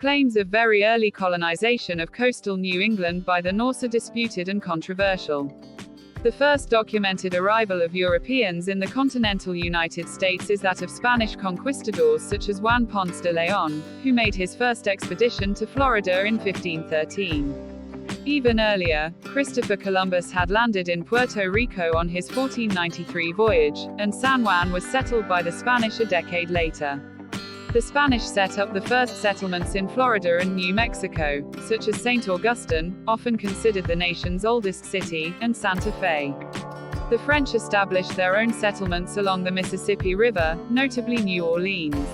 Claims of very early colonization of coastal New England by the Norse are disputed and controversial. The first documented arrival of Europeans in the continental United States is that of Spanish conquistadors such as Juan Ponce de León, who made his first expedition to Florida in 1513. Even earlier, Christopher Columbus had landed in Puerto Rico on his 1493 voyage, and San Juan was settled by the Spanish a decade later. The Spanish set up the first settlements in Florida and New Mexico, such as St. Augustine, often considered the nation's oldest city, and Santa Fe. The French established their own settlements along the Mississippi River, notably New Orleans.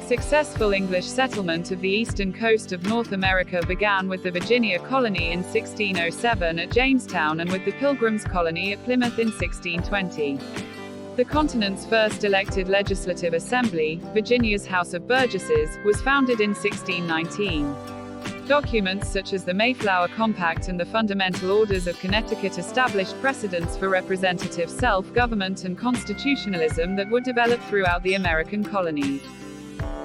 Successful English settlement of the eastern coast of North America began with the Virginia colony in 1607 at Jamestown and with the Pilgrims colony at Plymouth in 1620. The continent's first elected legislative assembly, Virginia's House of Burgesses, was founded in 1619. Documents such as the Mayflower Compact and the Fundamental Orders of Connecticut established precedents for representative self-government and constitutionalism that would develop throughout the American colonies.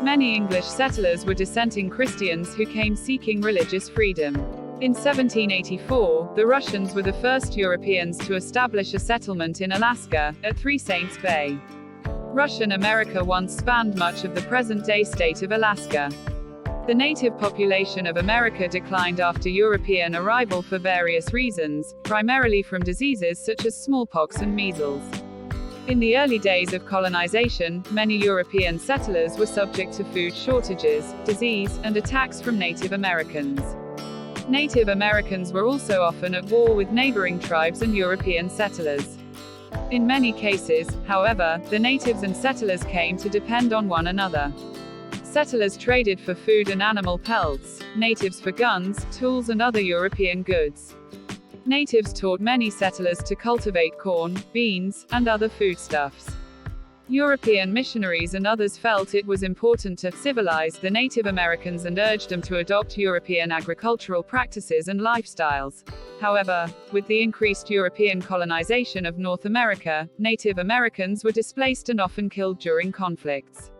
Many English settlers were dissenting Christians who came seeking religious freedom. In 1784, the Russians were the first Europeans to establish a settlement in Alaska, at Three Saints Bay. Russian America once spanned much of the present-day state of Alaska. The native population of America declined after European arrival for various reasons, primarily from diseases such as smallpox and measles. In the early days of colonization, many European settlers were subject to food shortages, disease, and attacks from Native Americans. Native Americans were also often at war with neighboring tribes and European settlers. In many cases, however, the natives and settlers came to depend on one another. Settlers traded for food and animal pelts, natives for guns, tools and other European goods. Natives taught many settlers to cultivate corn, beans, and other foodstuffs. European missionaries and others felt it was important to civilize the Native Americans and urged them to adopt European agricultural practices and lifestyles. However, with the increased European colonization of North America, Native Americans were displaced and often killed during conflicts.